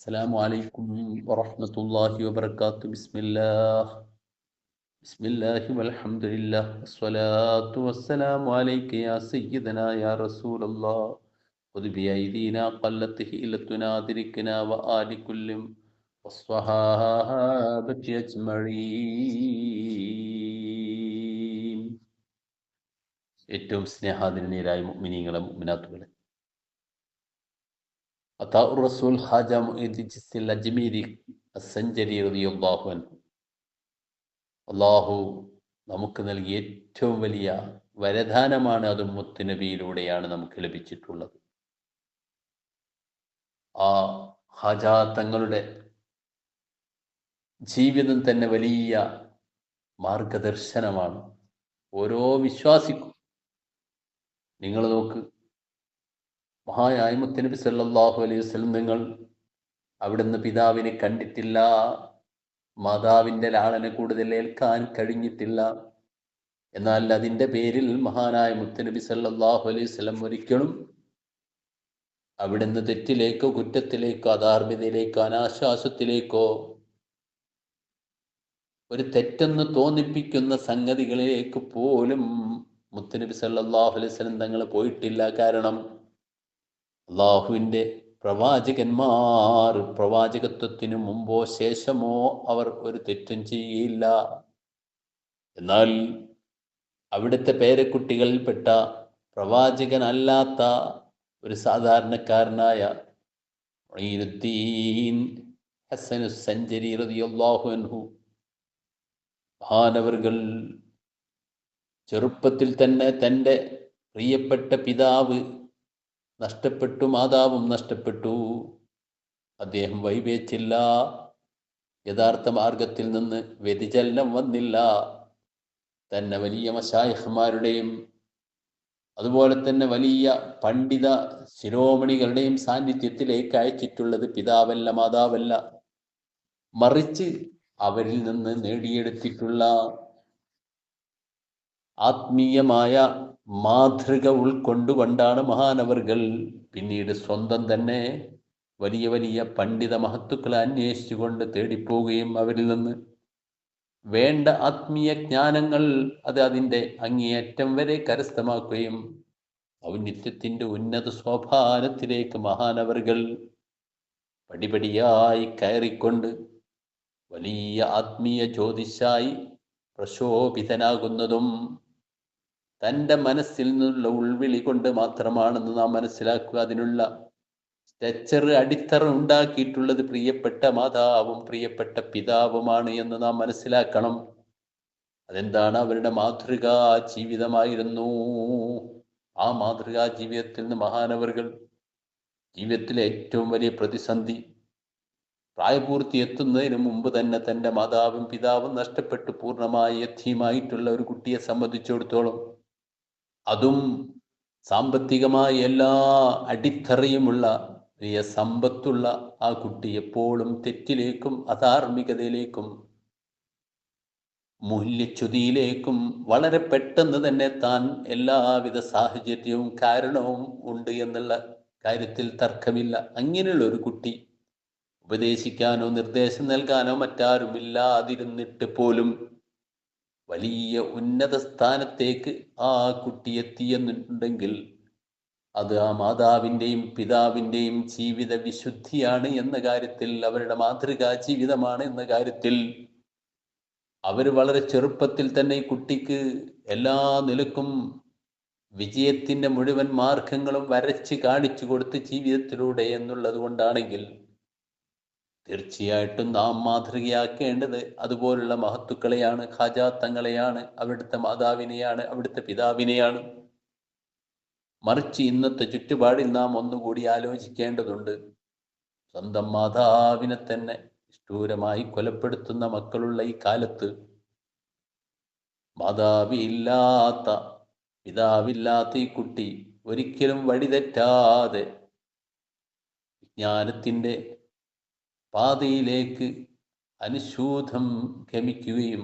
السلام عليكم ورحمة الله وبركاته. بسم الله والحمد لله والصلاة والسلام عليك يا سيدنا يا رسول الله. خذ بأيدينا قلت حيلتنا أدركنا وآل كل والصحابة أجمعين. ഏറ്റവും സ്നേഹാദരനീയരായ മുഅ്മിനീങ്ങളെ മുഅ്മിനാത്തുകളെ, അതാഉർ റസൂൽ ഹാജ മുഈദ് ചിസ്തിൽ അജ്മീരി അസ്സഞ്ചരി റളിയല്ലാഹു അൻഹു അള്ളാഹു നമുക്ക് നൽകിയ ഏറ്റവും വലിയ വരദാനമാണ്. അത് മുത്തുനബിയിലൂടെയാണ് നമുക്ക് ലഭിച്ചിട്ടുള്ളത്. ആ ഹാജ തങ്ങളുടെ ജീവിതം തന്നെ വലിയ മാർഗദർശനമാണ് ഓരോ വിശ്വാസിക്കും. നിങ്ങൾ നോക്ക്, മഹാനായ മുത്തുനബി സല്ലല്ലാഹു അലൈഹി വസല്ലം നിങ്ങൾ അവിടുന്ന് പിതാവിനെ കണ്ടിട്ടില്ല, മാതാവിൻ്റെ ലാളന കൂടുതൽ ഏൽക്കാൻ കഴിഞ്ഞിട്ടില്ല. എന്നാൽ അതിൻ്റെ പേരിൽ മഹാനായ മുത്തുനബി സല്ലല്ലാഹു അലൈഹി വസല്ലം ഒരിക്കലും അവിടുന്ന് തെറ്റിലേക്കോ കുറ്റത്തിലേക്കോ അധാർമ്മികതയിലേക്കോ അനാശ്വാസത്തിലേക്കോ ഒരു തെറ്റെന്ന് തോന്നിപ്പിക്കുന്ന സംഗതികളിലേക്ക് പോലും മുത്തുനബി സല്ലല്ലാഹു അലൈഹി വസല്ലം തങ്ങൾ പോയിട്ടില്ല. കാരണം അള്ളാഹുവിൻ്റെ പ്രവാചകന്മാർ പ്രവാചകത്വത്തിന് മുമ്പോ ശേഷമോ അവർ ഒരു തെറ്റും ചെയ്യില്ല. എന്നാൽ അവിടുത്തെ പേരക്കുട്ടികളിൽപ്പെട്ട പ്രവാചകനല്ലാത്ത ഒരു സാധാരണക്കാരനായ മുഈനുദ്ദീൻ ഹസ്സനു സഞ്ചരി റളിയല്ലാഹു അൻഹു മഹാനവറുകൾ ചെറുപ്പത്തിൽ തന്നെ തൻ്റെ പ്രിയപ്പെട്ട പിതാവ് നഷ്ടപ്പെട്ടു, മാതാവും നഷ്ടപ്പെട്ടു. അദ്ദേഹം വഴിവെച്ചില്ല, യഥാർത്ഥ മാർഗത്തിൽ നിന്ന് വ്യതിചലനം വന്നില്ല. തന്നെ വലിയ മശായിഖ്മാരുടെയും അതുപോലെ തന്നെ വലിയ പണ്ഡിത ശിരോമണികളുടെയും സാന്നിധ്യത്തിലേക്ക് അയച്ചിട്ടുള്ളത് പിതാവല്ല, മാതാവല്ല, മറിച്ച് അവരിൽ നിന്ന് നേടിയെടുത്തിട്ടുള്ള ആത്മീയമായ മാതൃക ഉൾക്കൊണ്ടുകൊണ്ടാണ് മഹാനവറുകൾ പിന്നീട് സ്വന്തം തന്നെ വലിയ വലിയ പണ്ഡിത മഹത്തുക്കളെ അന്വേഷിച്ചുകൊണ്ട് തേടിപ്പോവുകയും അവരിൽ നിന്ന് വേണ്ട ആത്മീയ ജ്ഞാനങ്ങൾ അതിൻ്റെ അങ്ങേയറ്റം വരെ കരസ്ഥമാക്കുകയും ഔന്നിത്യത്തിൻ്റെ ഉന്നത സോപാനത്തിലേക്ക് മഹാനവറുകൾ പടിപടിയായി കയറിക്കൊണ്ട് വലിയ ആത്മീയ ജ്യോതിഷായി പ്രശോഭിതനാകുന്നതും തൻ്റെ മനസ്സിൽ നിന്നുള്ള ഉൾവിളി കൊണ്ട് മാത്രമാണെന്ന് നാം മനസ്സിലാക്കുക. അതിനുള്ള സ്ട്രക്ചർ, അടിത്തറ ഉണ്ടാക്കിയിട്ടുള്ളത് പ്രിയപ്പെട്ട മാതാവും പ്രിയപ്പെട്ട പിതാവുമാണ് എന്ന് നാം മനസ്സിലാക്കണം. അതെന്താണ്? അവരുടെ മാതൃകാ ജീവിതമായിരുന്നു. ആ മാതൃകാ ജീവിതത്തിൽ നിന്ന് മഹാനവറുകൾ ജീവിതത്തിലെ ഏറ്റവും വലിയ പ്രതിസന്ധി, പ്രായപൂർത്തി എത്തുന്നതിന് മുമ്പ് തന്നെ തൻ്റെ മാതാവും പിതാവും നഷ്ടപ്പെട്ട് പൂർണ്ണമായി യതീമായിട്ടുള്ള ഒരു കുട്ടിയെ സംബന്ധിച്ചിടത്തോളം, അതും സാമ്പത്തികമായ എല്ലാ അടിത്തറയുമുള്ള വലിയ സമ്പത്തുള്ള ആ കുട്ടി എപ്പോഴും തെറ്റിലേക്കും അധാർമികതയിലേക്കും മൂല്യച്യുതിയിലേക്കും വളരെ പെട്ടെന്ന് തന്നെ താൻ എല്ലാവിധ സാഹചര്യവും കാരണവും ഉണ്ട് എന്നുള്ള കാര്യത്തിൽ തർക്കമില്ല. അങ്ങനെയുള്ള ഒരു കുട്ടി ഉപദേശിക്കാനോ നിർദ്ദേശം നൽകാനോ മറ്റാരുമില്ലാതിരുന്നിട്ട് പോലും വലിയ ഉന്നത സ്ഥാനത്തേക്ക് ആ കുട്ടി എത്തിയെന്നുണ്ടെങ്കിൽ അത് ആ മാതാവിൻ്റെയും പിതാവിൻ്റെയും ജീവിത വിശുദ്ധിയാണ് എന്ന കാര്യത്തിൽ, അവരുടെ മാതൃകാ ജീവിതമാണ് എന്ന കാര്യത്തിൽ അവർ വളരെ ചെറുപ്പത്തിൽ തന്നെ ഈ കുട്ടിക്ക് എല്ലാ നിലക്കും വിജയത്തിൻ്റെ മുഴുവൻ മാർഗങ്ങളും വരച്ച് കാണിച്ചു കൊടുത്ത് ജീവിതത്തിലൂടെ എന്നുള്ളത് കൊണ്ടാണെങ്കിൽ തീർച്ചയായിട്ടും നാം മാതൃകയാക്കേണ്ടത് അതുപോലുള്ള മഹത്തുക്കളെയാണ്, ഖാജാ തങ്ങളെയാണ്, അവിടുത്തെ മാതാവിനെയാണ്, അവിടുത്തെ പിതാവിനെയാണ്. മറിച്ച് ഇന്നത്തെ ചുറ്റുപാടിൽ നാം ഒന്നുകൂടി ആലോചിക്കേണ്ടതുണ്ട്. സ്വന്തം മാതാവിനെ തന്നെ നിഷ്ഠൂരമായി കൊലപ്പെടുത്തുന്ന മക്കളുള്ള ഈ കാലത്ത് മാതാവില്ലാത്ത, പിതാവില്ലാത്ത ഈ കുട്ടി ഒരിക്കലും വഴിതെറ്റാതെ വിജ്ഞാനത്തിൻ്റെ പാതയിലേക്ക് അനുശൂതം ഗമിക്കുകയും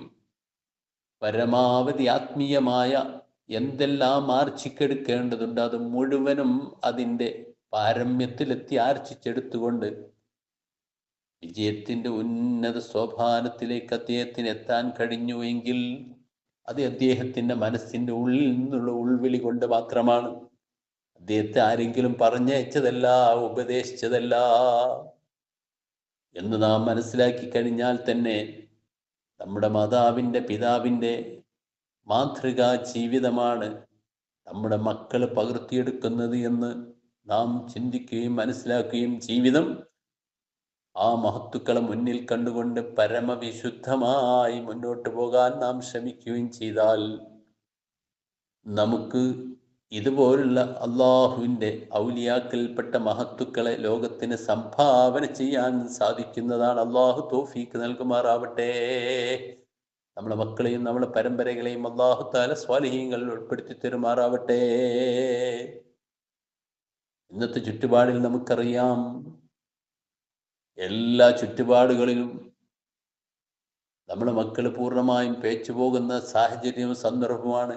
പരമാവധി ആത്മീയമായ എന്തെല്ലാം ആർജിക്കെടുക്കേണ്ടതുണ്ട് അത് മുഴുവനും അതിൻ്റെ പാരമ്യത്തിലെത്തി ആർജിച്ചെടുത്തുകൊണ്ട് വിജയത്തിൻ്റെ ഉന്നത സോപാനത്തിലേക്ക് അദ്ദേഹത്തിന് എത്താൻ കഴിഞ്ഞുവെങ്കിൽ അത് അദ്ദേഹത്തിൻ്റെ മനസ്സിൻ്റെ ഉള്ളിൽ നിന്നുള്ള ഉൾവിളി കൊണ്ട് മാത്രമാണ്. അദ്ദേഹത്തെ ആരെങ്കിലും പറഞ്ഞയച്ചതല്ല, ഉപദേശിച്ചതല്ല എന്ന് നാം മനസ്സിലാക്കി കഴിഞ്ഞാൽ തന്നെ നമ്മുടെ മാതാവിൻ്റെ പിതാവിൻ്റെ മാതൃകാ ജീവിതമാണ് നമ്മുടെ മക്കൾ പകർത്തിയെടുക്കുന്നത് എന്ന് നാം ചിന്തിക്കുകയും മനസ്സിലാക്കുകയും ജീവിതം ആ മഹത്തുക്കളെ മുന്നിൽ കണ്ടുകൊണ്ട് പരമവിശുദ്ധമായി മുന്നോട്ട് പോകാൻ നാം ശ്രമിക്കുകയും ചെയ്താൽ നമുക്ക് ഇതുപോലുള്ള അള്ളാഹുവിൻ്റെ ഔലിയാക്കൽപ്പെട്ട മഹത്തുക്കളെ ലോകത്തിന് സംഭാവന ചെയ്യാൻ സാധിക്കുന്നതാണ്. അള്ളാഹു തൗഫീക്ക് നൽകുമാറാവട്ടെ. നമ്മളെ മക്കളെയും നമ്മളെ പരമ്പരകളെയും അള്ളാഹു തആല സ്വാലിഹീങ്ങളിൽ ഉൾപ്പെടുത്തി തരുമാറാവട്ടെ. ഇന്നത്തെ ചുറ്റുപാടിൽ നമുക്കറിയാം, എല്ലാ ചുറ്റുപാടുകളിലും നമ്മുടെ മക്കൾ പൂർണ്ണമായും പേച്ചു പോകുന്ന സാഹചര്യവും സന്ദർഭമാണ്.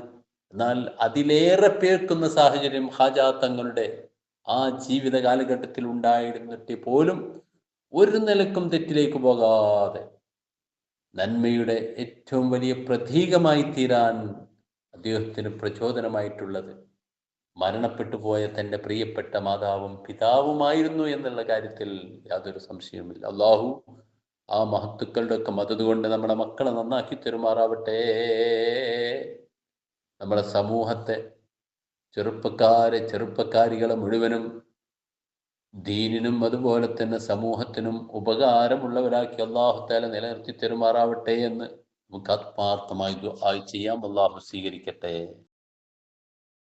എന്നാൽ അതിലേറെ പേർക്കുന്ന സാഹചര്യം ഹാജാ തങ്ങളുടെ ആ ജീവിത കാലഘട്ടത്തിൽ ഉണ്ടായിരുന്നിട്ട് പോലും ഒരു നിലക്കും തെറ്റിലേക്ക് പോകാതെ നന്മയുടെ ഏറ്റവും വലിയ പ്രതീകമായി തീരാൻ അദ്ദേഹത്തിന് പ്രചോദനമായിട്ടുള്ളത് മരണപ്പെട്ടു പോയ തൻ്റെ പ്രിയപ്പെട്ട മാതാവും പിതാവുമായിരുന്നു എന്നുള്ള കാര്യത്തിൽ യാതൊരു സംശയവുമില്ല. അള്ളാഹു ആ മഹത്തുക്കളുടെ ഒക്കെ മദത് കൊണ്ട് നമ്മുടെ മക്കളെ നന്നാക്കി തരുമാറാവട്ടെ. നമ്മുടെ സമൂഹത്തെ, ചെറുപ്പക്കാരികളെ മുഴുവനും ദീനിനും അതുപോലെ തന്നെ സമൂഹത്തിനും ഉപകാരമുള്ളവരാക്കി അള്ളാഹു തആല നിലനിർത്തി തരുമാറാവട്ടെ എന്ന് നമുക്ക് ആത്മാർത്ഥമായി ദുആ ചെയ്യാം. അള്ളാഹു സ്വീകരിക്കട്ടെ.